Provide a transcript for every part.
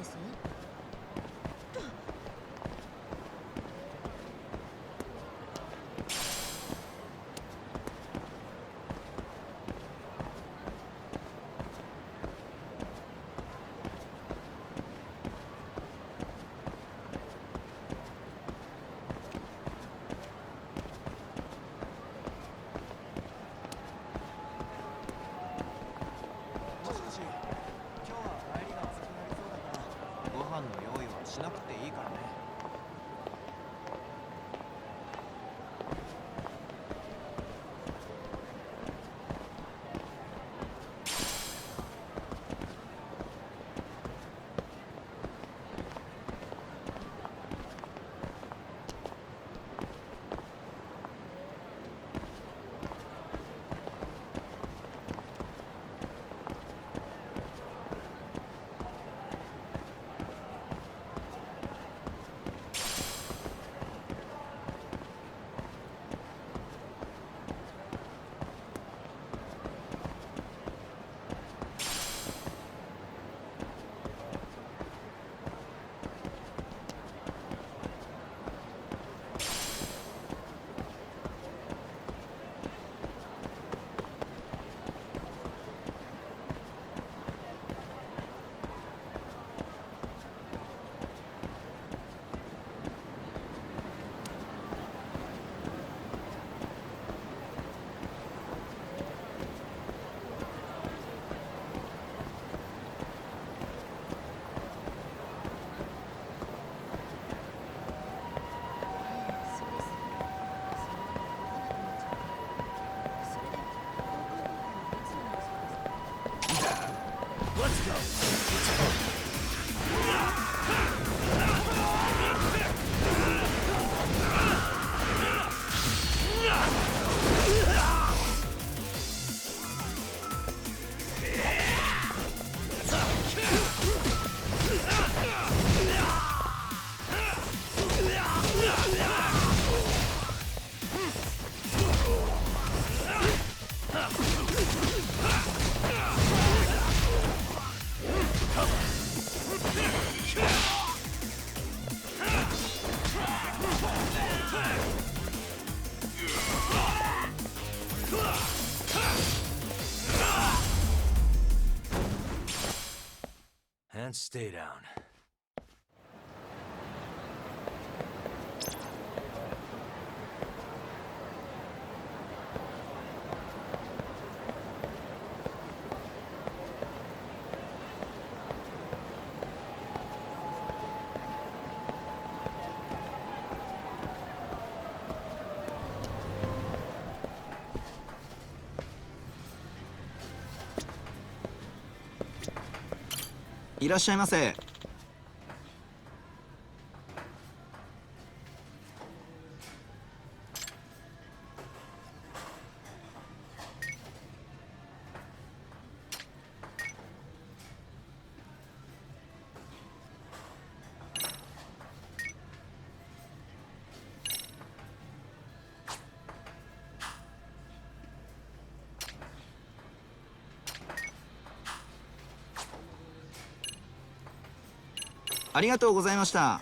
。しなくていいからね。And stay down.いらっしゃいませ。ありがとうございました。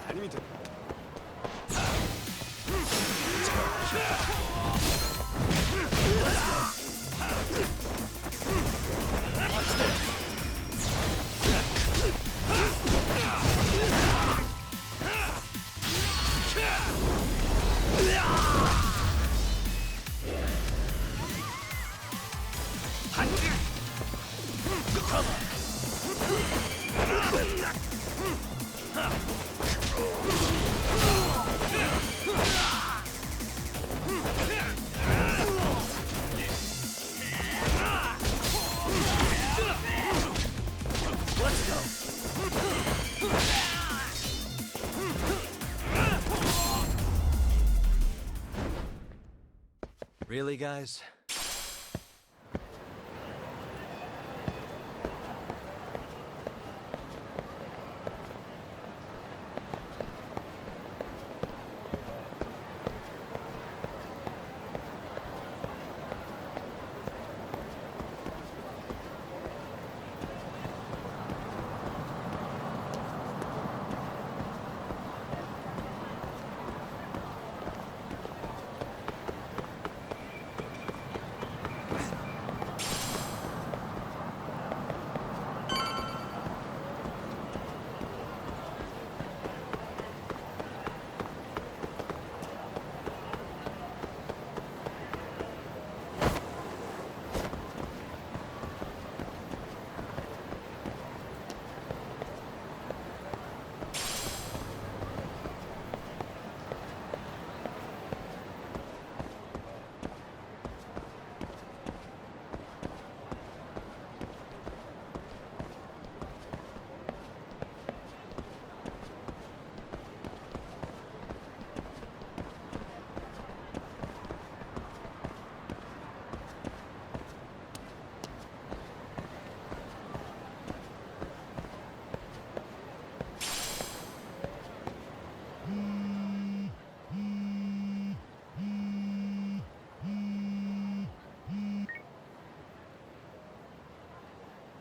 何見てる？Really, guys?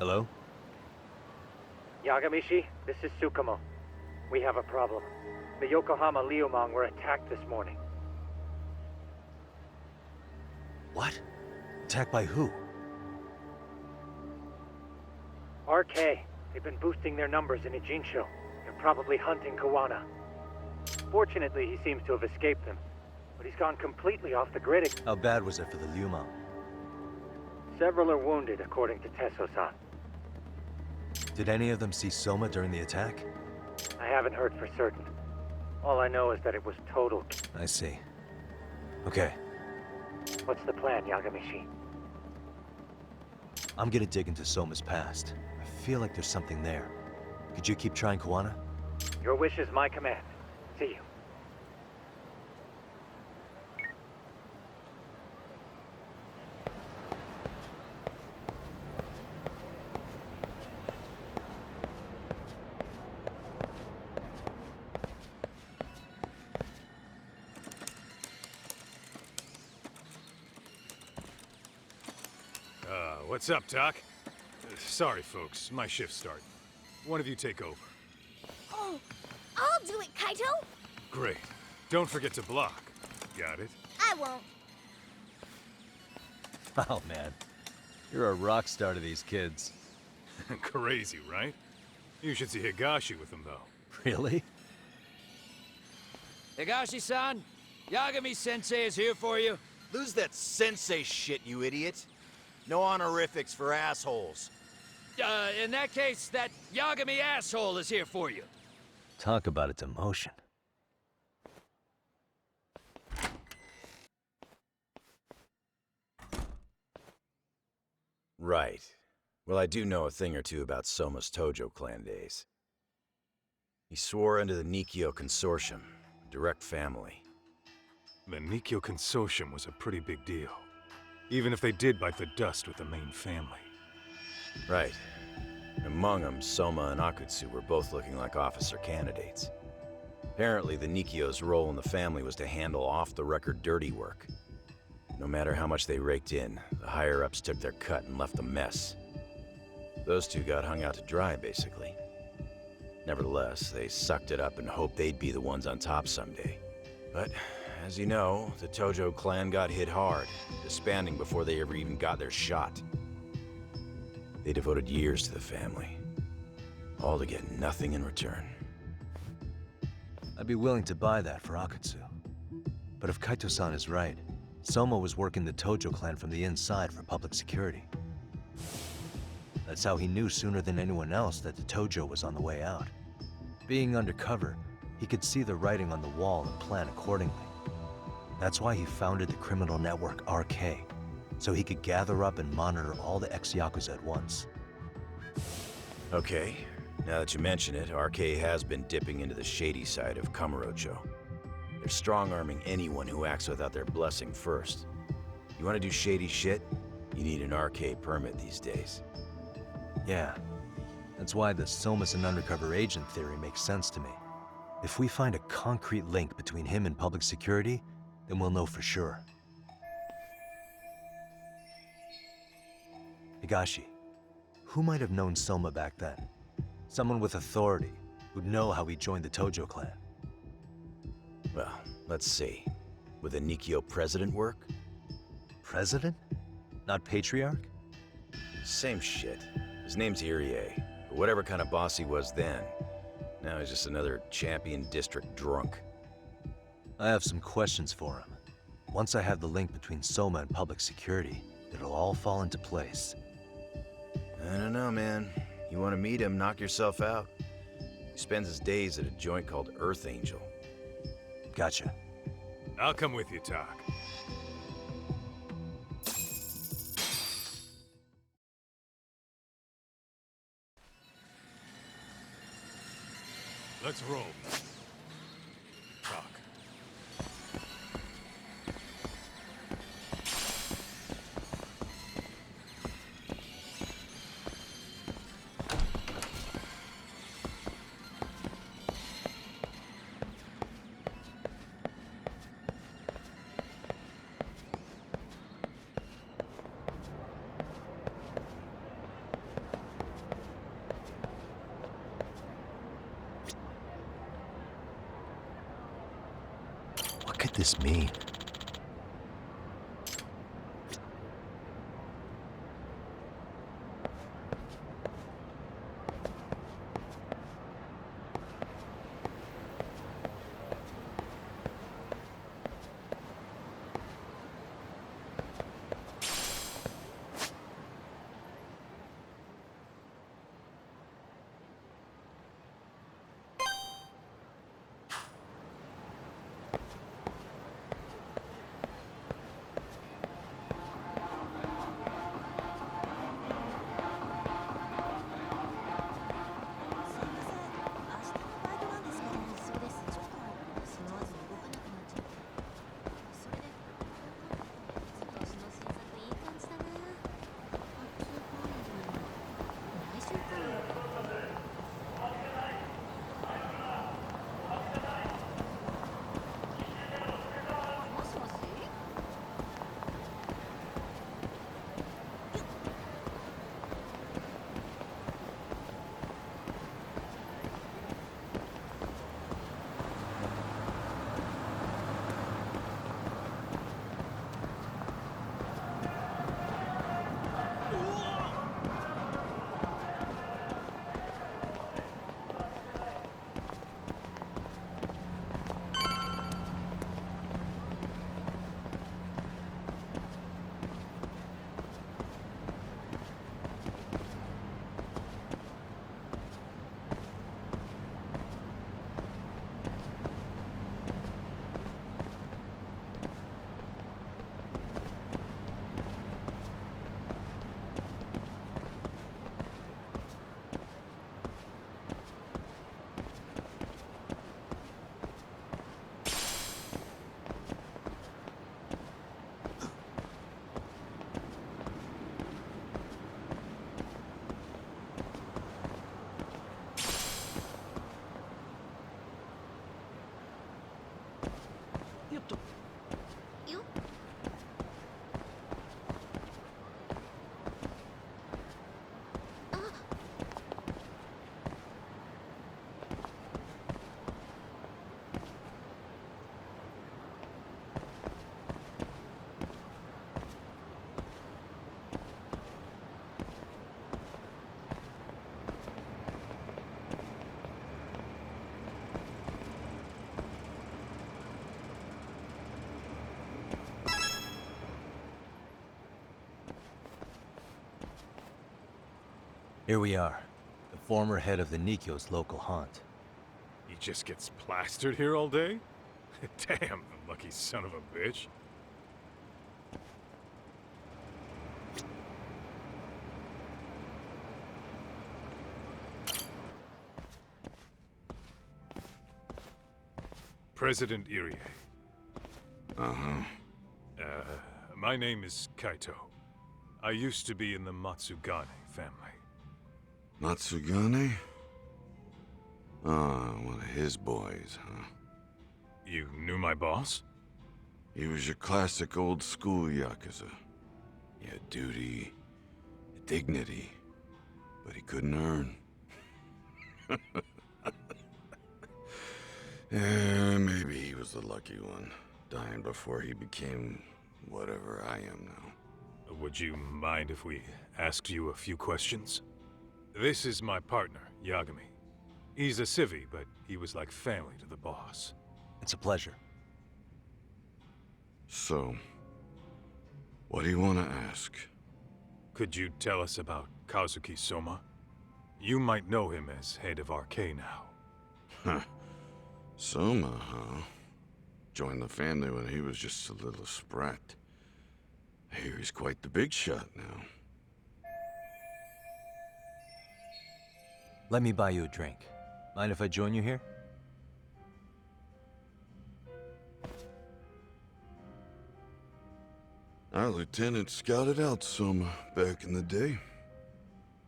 Hello? Yagami, this is Tsukumo. We have a problem. The Yokohama Liumang were attacked this morning. What? Attacked by who? RK. They've been boosting their numbers in Ijincho. They're probably hunting Kawana. Fortunately, he seems to have escaped them. But he's gone completely off the grid. How bad was it for the Liumang? Several are wounded, according to Tesso-san. Did any of them see Soma during the attack? I haven't heard for certain. All I know is that it was total. I see. Okay, What's the plan, Yagami? I'm gonna dig into Soma's past. I feel like there's something there. Could you keep trying Kawana? Your wish is my command. See you. What's up, Doc? Sorry, folks. My shift's starting. One of you take over. Oh, I'll do it, Kaito. Great. Don't forget to block. Got it? I won't. Oh man, you're a rock star to these kids. Crazy, right? You should see Higachi with them, though. Really? Higashi-san, Yagami-sensei is here for you. Lose that sensei shit, you idiot. No honorifics for assholes. In that case, that Yagami asshole is here for you. Talk about its emotion. Right. Well, I do know a thing or two about Soma's Tojo clan days. He swore under the Nikkyo Consortium, direct family. The Nikkyo Consortium was a pretty big deal. Even if they did bite the dust with the main family. Right. Among them, Soma and Akutsu were both looking like officer candidates. Apparently, the Nikkyo's role in the family was to handle off-the-record dirty work. No matter how much they raked in, the higher-ups took their cut and left a mess. Those two got hung out to dry, basically. Nevertheless, they sucked it up and hoped they'd be the ones on top someday. But, as you know, the Tojo clan got hit hard, disbanding before they ever even got their shot. They devoted years to the family, all to get nothing in return. I'd be willing to buy that for Akutsu. But if Kaito-san is right, Soma was working the Tojo clan from the inside for public security. That's how he knew sooner than anyone else that the Tojo was on the way out. Being undercover, he could see the writing on the wall and plan accordingly. That's why he founded the criminal network RK, so he could gather up and monitor all the ex-Yakuza at once. Okay, now that you mention it, RK has been dipping into the shady side of Kamurocho. They're strong-arming anyone who acts without their blessing first. You want to do shady shit? You need an RK permit these days. Yeah, that's why the Soma's an undercover agent theory makes sense to me. If we find a concrete link between him and public security, then we'll know for sure. Higashi, who might have known Soma back then? Someone with authority, who'd know how he joined the Tojo clan. Well, let's see. Would the Nikkyo president work? President? Not patriarch? Same shit. His name's Irie, but whatever kind of boss he was then, now he's just another champion district drunk. I have some questions for him. Once I have the link between Soma and public security, it'll all fall into place. I don't know, man. You want to meet him, knock yourself out. He spends his days at a joint called Earth Angel. Gotcha. I'll come with you, Doc. Let's roll. Doc. could this mean? Here we are, the former head of the Nikkyo's local haunt. He just gets plastered here all day? Damn, the lucky son of a bitch. President Irie. Uh-huh. My name is Kaito. I used to be in the Matsugane family. Matsugane? Ah, one of his boys, huh? You knew my boss? He was your classic old-school Yakuza. He had duty, dignity, but he couldn't earn. Yeah, maybe he was the lucky one, dying before he became whatever I am now. Would you mind if we asked you a few questions? This is my partner, Yagami. He's a civvy, but he was like family to the boss. It's a pleasure. So, what do you want to ask? Could you tell us about Kazuki Soma? You might know him as head of RK now. Huh. Soma, huh? Joined the family when he was just a little sprat. I hear he's quite the big shot now. Let me buy you a drink. Mind if I join you here? Our lieutenant scouted out Soma back in the day.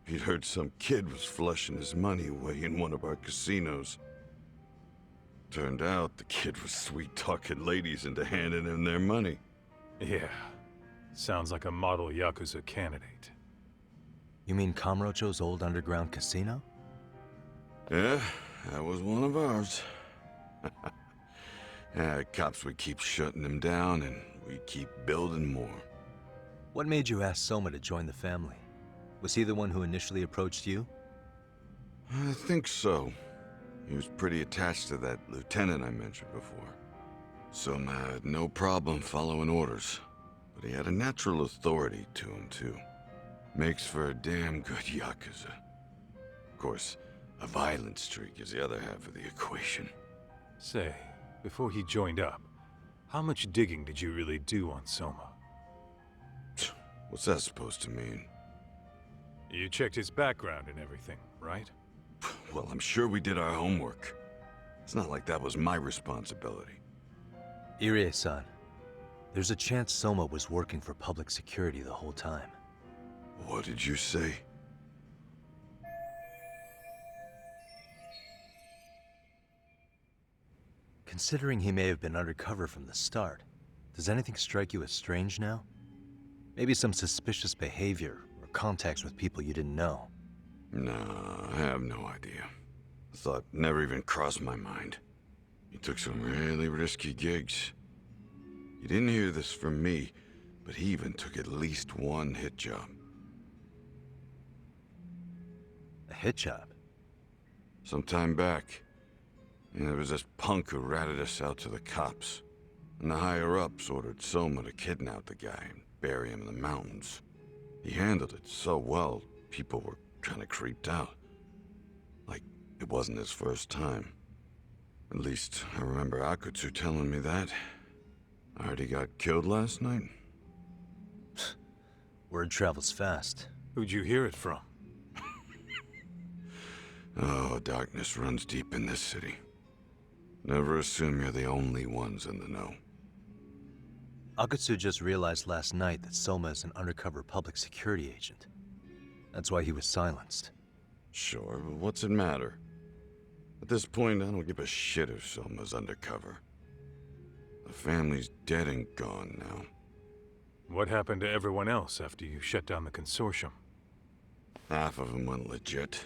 He'd heard some kid was flushing his money away in one of our casinos. Turned out the kid was sweet-talking ladies into handing him their money. Yeah. Sounds like a model Yakuza candidate. You mean Kamurocho's old underground casino? Yeah, that was one of ours. Cops would keep shutting him down, and we'd keep building more. What made you ask Soma to join the family? Was he the one who initially approached you? I think so. He was pretty attached to that lieutenant I mentioned before. Soma had no problem following orders, but he had a natural authority to him, too. Makes for a damn good Yakuza. Of course, a violent streak is the other half of the equation. Say, before he joined up, how much digging did you really do on Soma? What's that supposed to mean? You checked his background and everything, right? Well, I'm sure we did our homework. It's not like that was my responsibility. Irie-san, there's a chance Soma was working for public security the whole time. What did you say? Considering he may have been undercover from the start, does anything strike you as strange now? Maybe some suspicious behavior or contacts with people you didn't know? No, I have no idea. The thought never even crossed my mind. He took some really risky gigs. You didn't hear this from me, but he even took at least one hit job. A hit job? Some time back, there was this punk who ratted us out to the cops. And the higher-ups ordered Soma to kidnap the guy and bury him in the mountains. He handled it so well, people were kind of creeped out. Like, it wasn't his first time. At least, I remember Akutsu telling me that. I heard he got killed last night. Word travels fast. Who'd you hear it from? Oh, darkness runs deep in this city. Never assume you're the only ones in the know. Akutsu just realized last night that Soma is an undercover public security agent. That's why he was silenced. Sure, but what's it matter? At this point, I don't give a shit if Soma's undercover. The family's dead and gone now. What happened to everyone else after you shut down the consortium? Half of them went legit.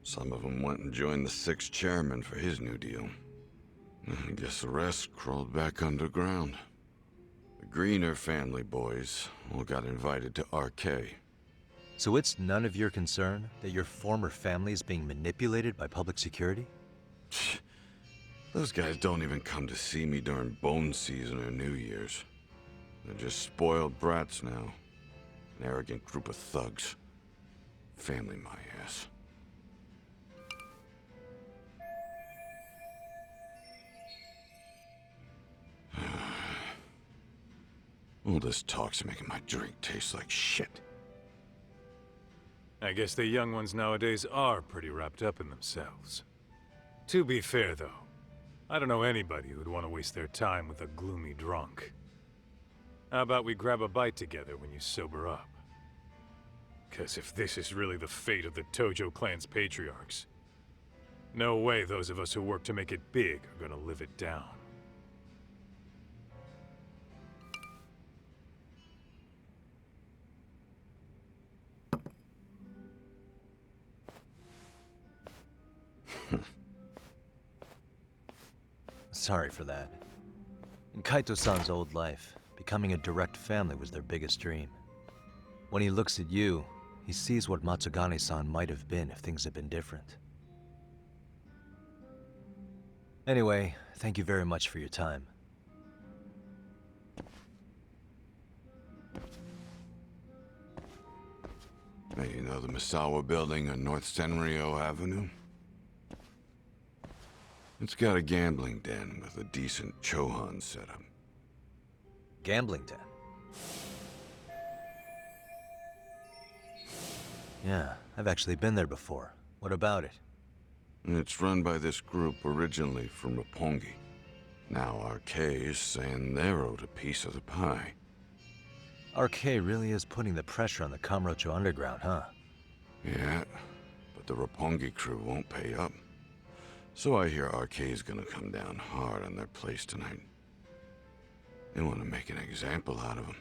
Some of them went and joined the sixth chairman for his new deal. I guess the rest crawled back underground. The Greener family boys all got invited to RK. So it's none of your concern that your former family is being manipulated by public security? Those guys don't even come to see me during bone season or New Year's. They're just spoiled brats now. An arrogant group of thugs. Family my ass. All this talk's making my drink taste like shit. I guess the young ones nowadays are pretty wrapped up in themselves. To be fair, though, I don't know anybody who'd want to waste their time with a gloomy drunk. How about we grab a bite together when you sober up? 'Cause if this is really the fate of the Tojo clan's patriarchs, no way those of us who work to make it big are gonna live it down. Sorry for that. In Kaito-san's old life, becoming a direct family was their biggest dream. When he looks at you, he sees what Matsugane-san might have been if things had been different. Anyway, thank you very much for your time. Hey, you know the Misawa building on North Senryo Avenue? It's got a gambling den with a decent Chohan setup. Gambling den? Yeah, I've actually been there before. What about it? It's run by this group originally from Roppongi. Now RK is saying they're owed a piece of the pie. RK really is putting the pressure on the Kamurocho Underground, huh? Yeah, but the Roppongi crew won't pay up. So I hear RK is gonna come down hard on their place tonight. They want to make an example out of them.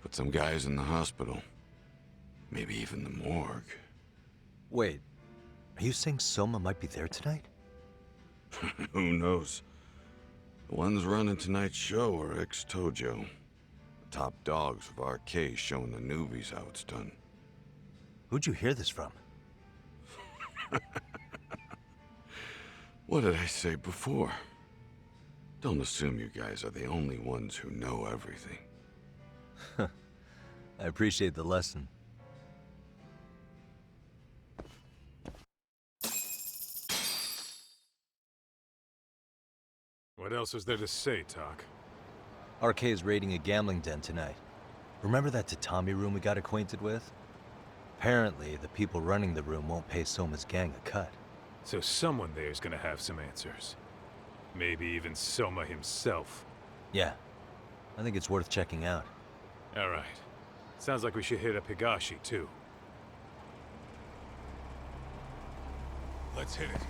Put some guys in the hospital. Maybe even the morgue. Wait, are you saying Soma might be there tonight? Who knows? The ones running tonight's show are ex-Tojo. Top dogs of RK showing the newbies how it's done. Who'd you hear this from? What did I say before? Don't assume you guys are the only ones who know everything. I appreciate the lesson. What else was there to say, Talk? RK is raiding a gambling den tonight. Remember that tatami room we got acquainted with? Apparently, the people running the room won't pay Soma's gang a cut. So someone there's gonna have some answers. Maybe even Soma himself. Yeah, I think it's worth checking out. Alright. Sounds like we should hit up Higachi, too. Let's hit it.